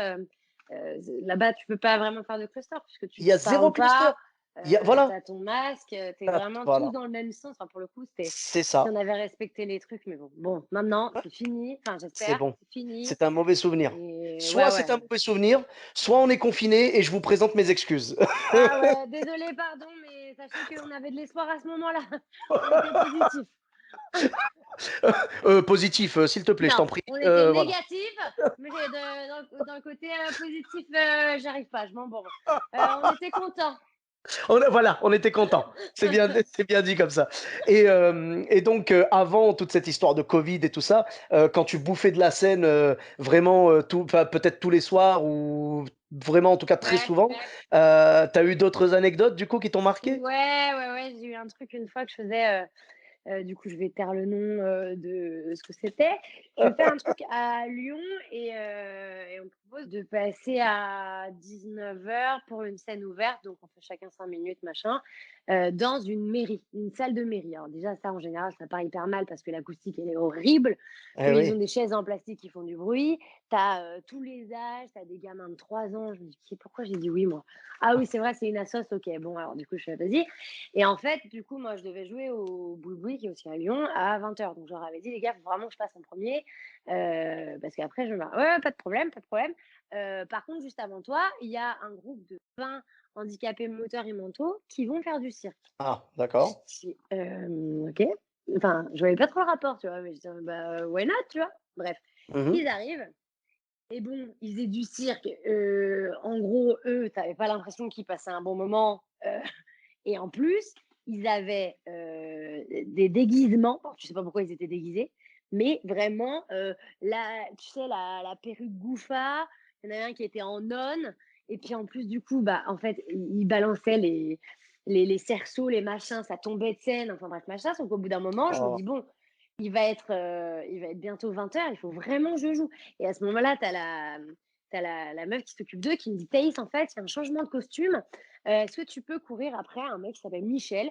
Là-bas, tu peux pas vraiment faire de cluster puisque Il tu y a te zéro parles cluster. pas, Il y a, tu voilà, as ton masque, tu es vraiment tous voilà, dans le même sens. Enfin, pour le coup, c'était c'est si ça. on avait respecté les trucs, mais bon. Bon, maintenant, c'est fini, enfin, C'est j'espère, bon. c'est fini C'est un mauvais souvenir. et Soit ouais, c'est un ouais. mauvais souvenir, soit on est confiné et je vous présente mes excuses. Ah ouais, désolé, pardon, mais sachez qu'on avait de l'espoir à ce moment-là. On était positif. Positif, s'il te plaît, je Non, t'en prie. on était Voilà. négatif, mais dans le côté, positif, j'arrive pas, je m'embourbe. On était contents. Voilà, on était contents. C'est bien dit comme ça. Et donc, avant toute cette histoire de Covid et tout ça, quand tu bouffais de la scène, vraiment, enfin, peut-être tous les soirs ou vraiment, en tout cas, très Ouais. souvent, tu as eu d'autres anecdotes, du coup, qui t'ont marqué? Ouais, ouais, ouais, j'ai eu un truc une fois que je faisais, du coup, je vais taire le nom, de ce que c'était. Je fais un truc à Lyon et on me propose de passer à 19h pour une scène ouverte, donc on fait chacun 5 minutes, machin, dans une mairie, une salle de mairie. Alors déjà ça, en général, ça part hyper mal parce que l'acoustique, elle est horrible, Eh qu'ils ont oui. des chaises en plastique qui font du bruit. Tu as, tous les âges, tu as des gamins de 3 ans. Je me dis: «Pourquoi j'ai dit oui, moi?» «Ah oui, c'est vrai, c'est une assos, OK». Bon, alors du coup, je fais: «Vas-y». Et en fait, du coup, moi, je devais jouer au Boui-Boui, qui est aussi à Lyon, à 20h. Donc, je leur avais dit: «Les gars, faut vraiment que je passe en premier, parce qu'après, je me barre». «Ouais, ouais, pas de problème, pas de problème. Par contre, juste avant toi, il y a un groupe de 20 handicapés moteurs et mentaux qui vont faire du cirque». Ah, d'accord. Je dis: OK». Enfin, je voyais pas trop le rapport, tu vois? Mais je dis: «Bah, why not?» tu vois? Bref, Mmh. ils arrivent et bon, ils faisaient du cirque, en gros, eux, tu avais pas l'impression qu'ils passaient un bon moment, et en plus, ils avaient, des déguisements. Alors, je sais pas pourquoi ils étaient déguisés, mais vraiment, la tu sais, la perruque Gouffa, il y en avait un qui était en nonne et puis en plus, du coup, bah, en fait, ils balançaient les cerceaux, les machins, ça tombait de scène, enfin bref, machin. Donc au bout d'un moment, je me Oh, dis: «Bon, il va être bientôt 20h, il faut vraiment que je joue» et à ce moment-là, tu as la meuf qui s'occupe d'eux qui me dit: «Thaïs, en fait, il y a un changement de costume. Est-ce que tu peux courir après un mec qui s'appelle Michel,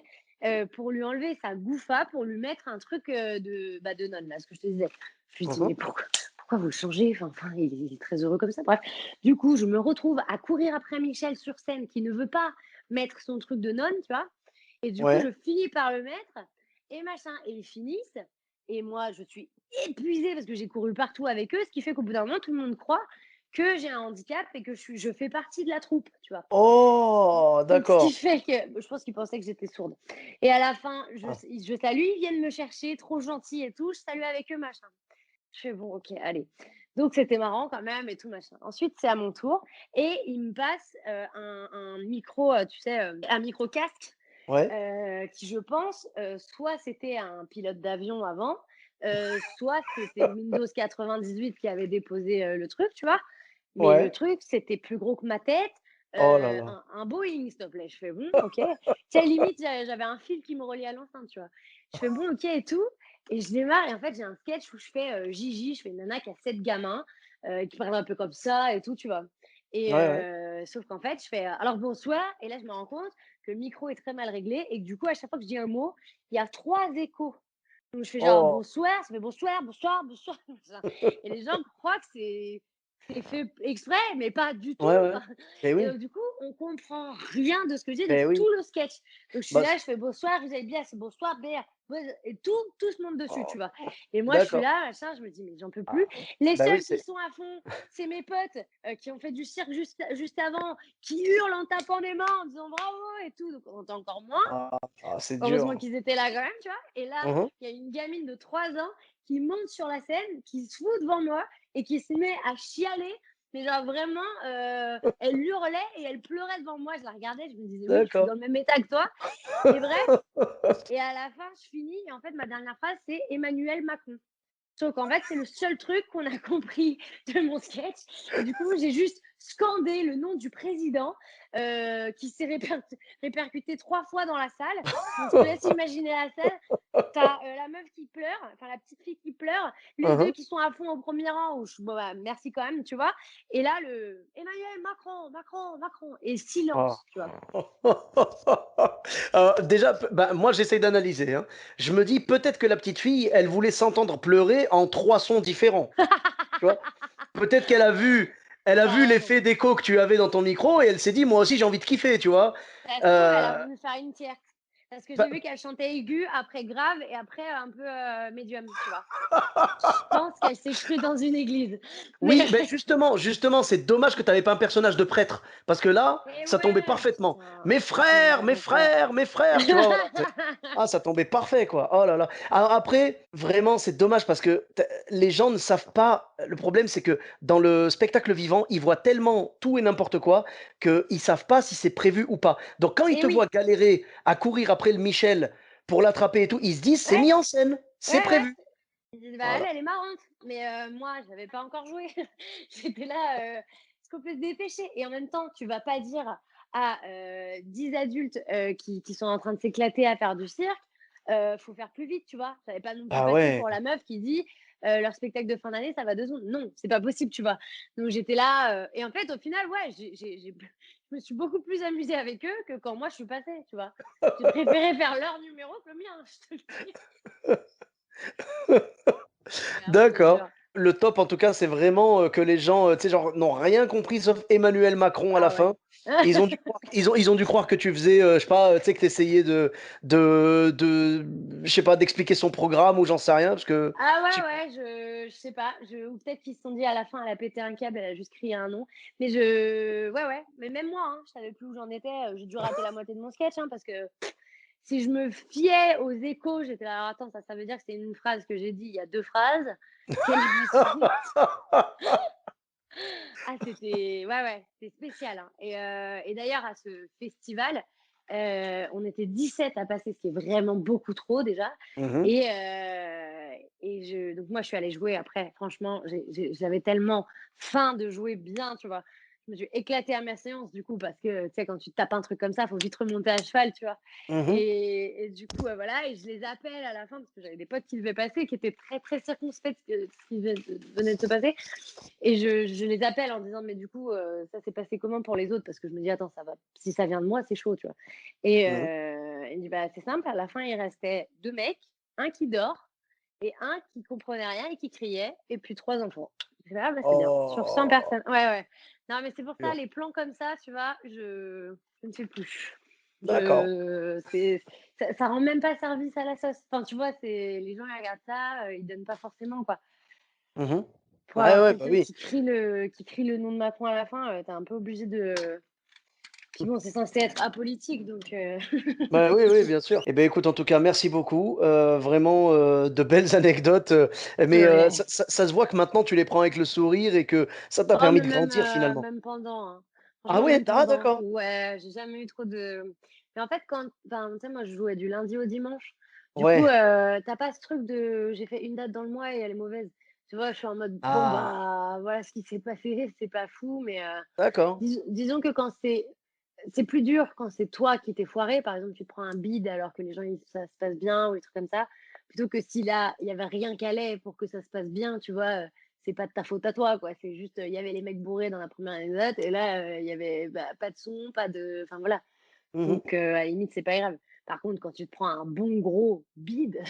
pour lui enlever sa gouffa, pour lui mettre un truc, de nonne là, ce que je te disais?» Je lui dis: mmh. «Mais pourquoi vous le changez? Enfin, il est très heureux comme ça». Bref, du coup, je me retrouve à courir après Michel sur scène qui ne veut pas mettre son truc de nonne, tu vois? Et du coup, Ouais. je finis par le mettre et machin et ils finissent et moi, je suis épuisée parce que j'ai couru partout avec eux, ce qui fait qu'au bout d'un moment, tout le monde croit que j'ai un handicap et que je fais partie de la troupe, tu vois? Oh! Donc ce qui D'accord. fait que je pense qu'ils pensaient que j'étais sourde et à la fin, Ah. je salue, ils viennent me chercher, trop gentils et tout, je salue avec eux, machin. Je fais: «Bon, OK, allez». Donc c'était marrant quand même et tout machin. Ensuite, c'est à mon tour et ils me passent, un micro, tu sais, un micro casque, Ouais, qui je pense, soit c'était un pilote d'avion avant, soit c'était Windows 98 qui avait déposé, le truc, tu vois? Mais le ouais. truc, c'était plus gros que ma tête, Oh là là. un Boeing, s'il te plaît. Je fais: «Bon, OK». Tu sais, limite, j'avais un fil qui me reliait à l'enceinte, tu vois? Je fais: «Bon, OK» et tout et je démarre et en fait, j'ai un sketch où je fais, Gigi, je fais une nana qui a 7 gamins, qui parle un peu comme ça et tout, tu vois? Et Ouais, ouais. sauf qu'en fait, je fais: «Alors bonsoir» et là, je me rends compte que le micro est très mal réglé et que du coup, à chaque fois que je dis un mot, il y a 3 échos. Donc je fais genre: Oh! «Bonsoir», ça fait: «Bonsoir, bonsoir, bonsoir», et les gens croient que c'est fait exprès, mais pas du tout. Ouais, ouais. Enfin, Et et oui, donc du coup, on comprend rien de ce que je dis de et tout oui. le sketch. Donc je suis Bah, là, je fais: «Bonsoir, vous allez bien?» C'est: «Bonsoir, Béa». Et tout se monte dessus, tu oh, vois? Et moi, je suis d'accord. là, machin, je me dis: «Mais j'en peux plus». Ah, Les bah, oui, seuls qui c'est sont à fond, c'est mes potes, qui ont fait du cirque juste avant, qui hurlent en tapant des mains, en disant: «Bravo» et tout, donc on entend encore moins. ah, ah, c'est Heureusement dur. qu'ils étaient là quand même, tu vois? Et là, Mmh mh. il y a une gamine de 3 ans qui monte sur la scène, qui se fout devant moi et qui se met à chialer. Mais genre vraiment, elle hurlait et elle pleurait devant moi. Je la regardais, je me disais: «Oui, je suis D'accord. dans le même état que toi» et bref, et à la fin, je finis et en fait, ma dernière phrase, c'est Emmanuel Macron. Sauf qu'en fait, c'est le seul truc qu'on a compris de mon sketch et du coup, j'ai juste scandé le nom du président, qui s'est répercuté 3 fois dans la salle. Donc je te laisse imaginer la scène. Tu as, la meuf qui pleure, enfin la petite fille qui pleure, les Mmh 2 mh. qui sont à fond au premier rang où je bon, bah, merci quand même, tu vois? Et là, le Emmanuel Macron, Macron, Macron et Oh. silence, tu vois? Déjà, bah, moi, j'essaie d'analyser, hein. Je me dis: «Peut-être que la petite fille, elle voulait s'entendre pleurer en 3 sons différents». Tu vois? Peut-être qu'elle a vu elle a vu T'as raison. l'effet d'écho que tu avais dans ton micro et elle s'est dit, moi aussi j'ai envie de kiffer, tu vois. Ça se trouve, elle a Euh, voulu faire une tierce. Parce que j'ai pa- vu qu'elle chantait aigu, après grave et après un peu médium, tu vois. Je pense qu'elle s'est crue dans une église. Mais Oui, ben justement, c'est dommage que tu n'avais pas un personnage de prêtre, parce que là, et ça tombait ouais, parfaitement. putain, Mes ça fait frères, mes vraiment peur. frères, mes frères, tu vois, voilà. Ah, ça tombait parfait, quoi. Oh là là. Alors après, vraiment, c'est dommage parce que les gens ne savent pas. Le problème, c'est que dans le spectacle vivant, ils voient tellement tout et n'importe quoi qu'ils ne savent pas si c'est prévu ou pas. Donc quand ils Et te voient oui, galérer à courir après le Michel pour l'attraper et tout, ils se disent, c'est ouais, mis en scène, c'est ouais, ouais. prévu. Ils disent, bah, Voilà. elle est marrante. Mais moi, j'avais pas encore joué. J'étais là, est-ce qu'on peut se dépêcher? Et en même temps, tu vas pas dire à 10 adultes qui sont en train de s'éclater à faire du cirque, faut faire plus vite, tu vois. Ça n'avait pas non plus Ah passé ouais. pour la meuf qui dit leur spectacle de fin d'année, ça va 2 secondes. Non, c'est pas possible, tu vois. Donc j'étais là, et en fait, au final, ouais, je me suis beaucoup plus amusée avec eux que quand moi je suis passée, tu vois. J'ai préféré faire leur numéro que le mien, je te le dis. Ah, je te D'accord. jure. Le top, en tout cas, c'est vraiment que les gens, tu sais, genre, n'ont rien compris sauf Emmanuel Macron à la Ah ouais. fin. Ils ont dû croire, ils ont dû croire que tu faisais, je sais pas, tu sais, que tu essayais je sais pas, d'expliquer son programme ou j'en sais rien, parce que. Ah tu- ouais, ouais, je sais pas, ou peut-être qu'ils se sont dit à la fin, elle a pété un câble, elle a juste crié un nom. Mais ouais, ouais, mais même moi, hein, je savais plus où j'en étais. J'ai dû rater la moitié de mon sketch, hein, parce que si je me fiais aux échos, j'étais là, alors attends, ça veut dire que c'est une phrase que j'ai dit il y a 2 phrases. Quelle est ma suite? Ah, c'était ouais, ouais, c'était spécial, hein, et d'ailleurs à ce festival, on était 17 à passer, ce qui est vraiment beaucoup trop déjà, Mhm. et je donc moi je suis allée jouer après, franchement, j'avais tellement faim de jouer bien, tu vois? Je me suis éclatée à ma séance du coup parce que, tu sais, quand tu tapes un truc comme ça, faut vite remonter à cheval, tu vois? Mhm. Et du coup, voilà, et je les appelle à la fin parce que j'avais des potes qui devaient passer, qui étaient très, très circonspects de ce qui venait de se passer, et je les appelle en disant: «Mais du coup, ça s'est passé comment pour les autres?» Parce que je me dis: «Attends, ça va, si ça vient de moi, c'est chaud», tu vois? Mhm. Il me dit: «Bah, c'est simple, à la fin, il restait 2 mecs, un qui dort et un qui comprenait rien et qui criait, et puis 3 enfants». Je fais: «Ah bah, c'est bien, sur 100 Oh, personnes». Ouais, ouais. Non, mais c'est pour ça, dur. les plans comme ça, tu vois, je ne fais plus. D'accord. Ça rend même pas service à la sauce. Enfin, tu vois, c'est les gens, ils regardent ça, ils donnent pas forcément, quoi. Mhm. Pour Ouais, avoir ouais, bah quelqu'un oui. qui crie le nom de Macron à la fin, tu un peu obligé de puis bon, c'est censé être apolitique, donc Bah oui, oui, bien sûr. Eh ben écoute, en tout cas, merci beaucoup. Vraiment de belles anecdotes. Mais ouais. ça se voit que maintenant tu les prends avec le sourire et que ça t'a Oh, permis mais de grandir finalement. même pendant, hein. Ah Franchement, ouais, même ah pendant. d'accord. Ouais, j'ai jamais eu trop de mais en fait, tu sais, moi, je jouais du lundi au dimanche. Du coup, Ouais. tu pas ce truc de: «J'ai fait une date dans le mois et elle est mauvaise». Tu vois? Je suis en mode: «Bon, Ah, bah, voilà ce qui s'est passé, c'est pas fou», mais d'accord. disons que quand c'est plus dur quand c'est toi qui t'es foiré. Par exemple, tu te prends un bide alors que les gens, ça se passe bien ou des trucs comme ça. Plutôt que si là, il y avait rien qui allait pour que ça se passe bien, tu vois? C'est pas de ta faute à toi, quoi. C'est juste, il y avait les mecs bourrés dans la première anecdote et là, il y avait, bah, pas de son, pas de enfin voilà. Mhm. Donc à la limite, c'est pas grave. Par contre, quand tu te prends un bon gros bide,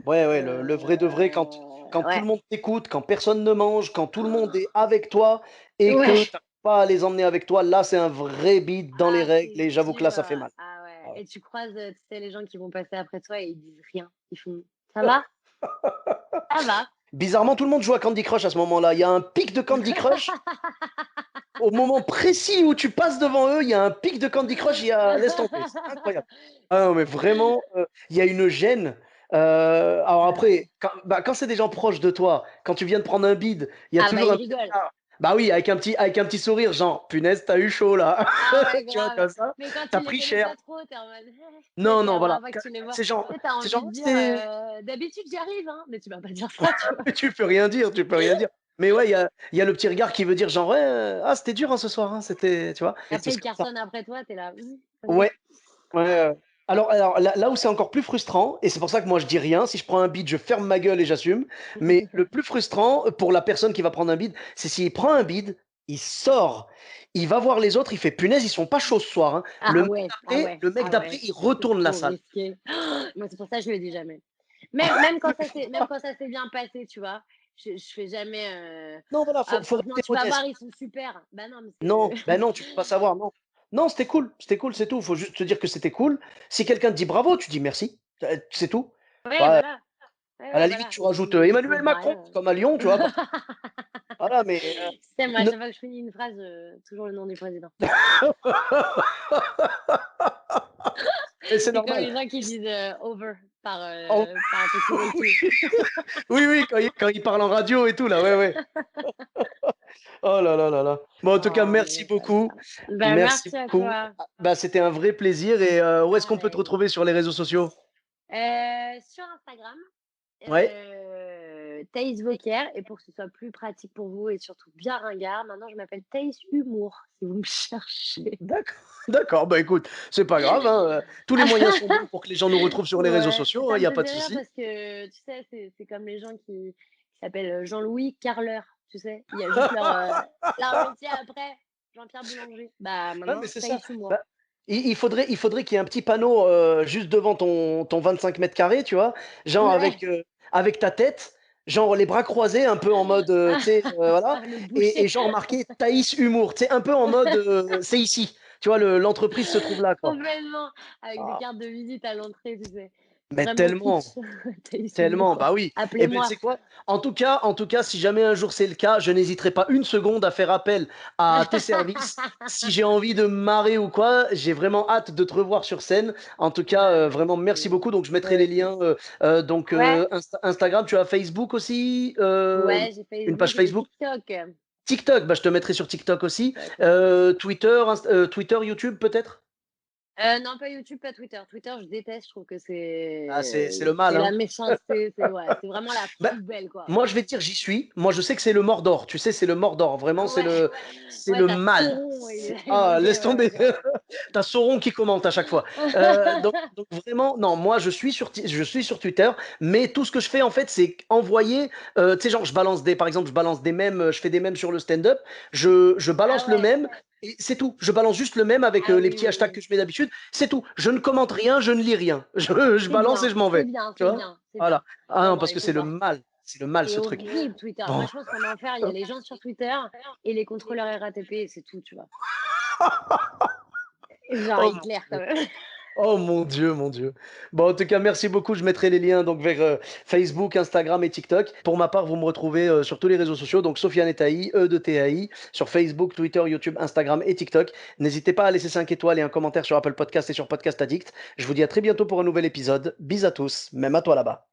Ouais, ouais, le vrai de vrai, quand tout ouais. le monde t'écoute, quand personne ne mange, quand tout le monde est avec toi et que Ouais. t'as pas à les emmener avec toi, là, c'est un vrai beat dans les Ah, règles c'est et j'avoue que là, dur. ça fait mal. Ah ouais, Ah ouais. et tu croises, tu sais, les gens qui vont passer après toi et ils disent rien. Ils font: «Ça va? Ça va?» Bizarrement, tout le monde joue à Candy Crush à ce moment-là. Il y a un pic de Candy Crush. Au moment précis où tu passes devant eux, il y a un pic de Candy Crush, il y a. Laisse tomber, c'est incroyable. Ah non, mais vraiment, il y a une gêne. Alors Ah ouais. après, quand c'est des gens proches de toi, quand tu viens de prendre un bide, il y a Ah bah, toujours ils un petit rigolent. regard. Bah oui, avec un petit sourire, genre, punaise, t'as eu chaud là. Ah ouais, Tu vois, grave. comme ça. Mais quand tu T'as les pris connais cher. pas trop, tu es en mode: tu sais, Non, c'est non, la voilà. première fois que tu les vois. C'est genre, Tu sais, tu as c'est envie genre, de dire: c'est. «D'habitude, j'y arrive, hein», mais tu vas pas dire ça, tu vois? Tu peux rien dire, tu peux rien dire. Mais ouais, il y a le petit regard qui veut dire genre, ouais, ah, c'était dur hein, ce soir, hein, c'était, tu vois. Et Après, c'est ils comme ça. cartonnent après toi, tu es là: OK». Ouais, ouais. Alors là où c'est encore plus frustrant, et c'est pour ça que moi je dis rien, si je prends un bid, je ferme ma gueule et j'assume. Mais le plus frustrant pour la personne qui va prendre un bid, c'est s'il prend un bid, il sort, il va voir les autres, il fait punaise, ils sont pas chauds ce soir, hein. Ah ouais, ah ouais, Le mec ah d'après, ouais, il c'est retourne la trop salle. risqué. Moi, c'est pour ça que je le dis jamais. Même quand ça s'est bien passé, tu vois? je fais jamais. Non, voilà, Ah, faut franchement, rester tu vas voir, modeste. ils sont super. Bah non, mais Non, c'est. ben non, tu peux pas savoir, non. Non, c'était cool, c'est tout. Faut juste te dire que c'était cool. Si quelqu'un te dit bravo, tu dis merci. C'est tout. Ouais, Ouais, voilà. Ouais, à ouais, la limite, voilà. tu Et rajoutes puis, Emmanuel de Macron, rien. comme à Lyon, tu vois, comme ça. Voilà, mais C'est moi, à ne- chaque fois que je finis une phrase, toujours le nom du président. mais c'est C'est comme normal. les gens qui disent over En- par un petit walkie. Oui, oui, quand il parle en radio et tout, là, ouais, ouais. Oh là là là là. Bon, en tout cas, Oh, merci mais beaucoup. j'adore. Ben, Merci merci à beaucoup. toi. Ah, bah, c'était un vrai plaisir. Et où est-ce qu'on peut te Pareil. retrouver sur les réseaux sociaux? Sur Instagram, Ouais. Thaïs Vauquier, et pour que ce soit plus pratique pour vous et surtout bien ringard, maintenant je m'appelle Thaïs Humour, si vous me cherchez. D'accord. D'accord. Bah écoute, c'est pas grave, hein. Tous les moyens sont bons pour que les gens nous retrouvent sur les réseaux Ouais, sociaux, ça il n'y me a pas de faisait rire souci. parce que, tu sais, c'est comme les gens qui s'appellent Jean-Louis Carleur, tu sais? Il y a juste leur métier après, Jean-Pierre Boulanger. Bah, Ouais, mais maintenant, c'est ça. Thaïs Humour. Bah, il faudrait qu'il y ait un petit panneau juste devant ton 25 mètres carrés, tu vois, genre Ouais. avec ta tête, genre les bras croisés, un peu en mode, tu sais, voilà, Le et boucher. genre marqué Thaïs Humour, tu sais, un peu en mode, c'est ici, tu vois, l'entreprise se trouve là, quoi. Complètement, avec des Ah, cartes de visite à l'entrée, tu sais? mais Vraiment tellement. kitsch. Thaïs Tellement, Humour. bah oui. Et ben, tu Appelez-moi. sais quoi? En tout cas, si jamais un jour c'est le cas, je n'hésiterai pas une seconde à faire appel à tes services. Si j'ai envie de me marrer ou quoi, j'ai vraiment hâte de te revoir sur scène. En tout cas, Bah, vraiment, merci merci. beaucoup. Donc, je Moi mettrai les aussi. liens. Donc, Ouais, Instagram, tu as Facebook aussi, ouais, j'ai une Facebook page et j'ai Facebook. TikTok. TikTok, bah, je te mettrai sur TikTok aussi. TikTok aussi. Twitter, YouTube peut-être? Non, pas YouTube, pas Twitter. Twitter, je déteste, je trouve que Ah, c'est le mal, c'est la hein. méchanceté, c'est ouais, c'est vraiment la Bah, poubelle, quoi. moi, je vais te dire, j'y suis. Moi, je sais que c'est le Mordor. Tu sais, c'est le Mordor. Vraiment, Ouais, c'est ouais, le t'as mal. Sauron, il est Ah, OK, laisse ouais, tomber. OK. T'as Sauron qui commente à chaque fois. Donc vraiment, non, moi, je suis sur Twitter, mais tout ce que je fais, en fait, c'est envoyer, tu sais, genre, par exemple, je balance des mèmes, je fais des mèmes sur le stand-up, je Ah balance le ouais. mème, et c'est tout. Je balance juste le mème avec Ah les oui, petits oui, hashtags oui. que je mets d'habitude. C'est tout. Je ne commente rien, je ne lis rien. Je C'est balance et bien, je m'en c'est vais. bien, Tu c'est vois? bien, c'est Voilà. bien. Ah Bon, non, bon, parce que c'est écoute, le hein, mal. C'est le mal, c'est ce truc. horrible Twitter. Moi, Bon. je pense qu'on va en faire, il y a les gens sur Twitter et les contrôleurs RATP et c'est tout, tu vois? Genre Oh mon Hitler, quand Dieu. même. Oh mon Dieu, mon Dieu. Bon, en tout cas, merci beaucoup. Je mettrai les liens donc vers Facebook, Instagram et TikTok. Pour ma part, vous me retrouvez sur tous les réseaux sociaux, donc Sofiane et Taï, E de TAI, sur Facebook, Twitter, YouTube, Instagram et TikTok. N'hésitez pas à laisser 5 étoiles et un commentaire sur Apple Podcast et sur Podcast Addict. Je vous dis à très bientôt pour un nouvel épisode. Bis à tous, même à toi là-bas.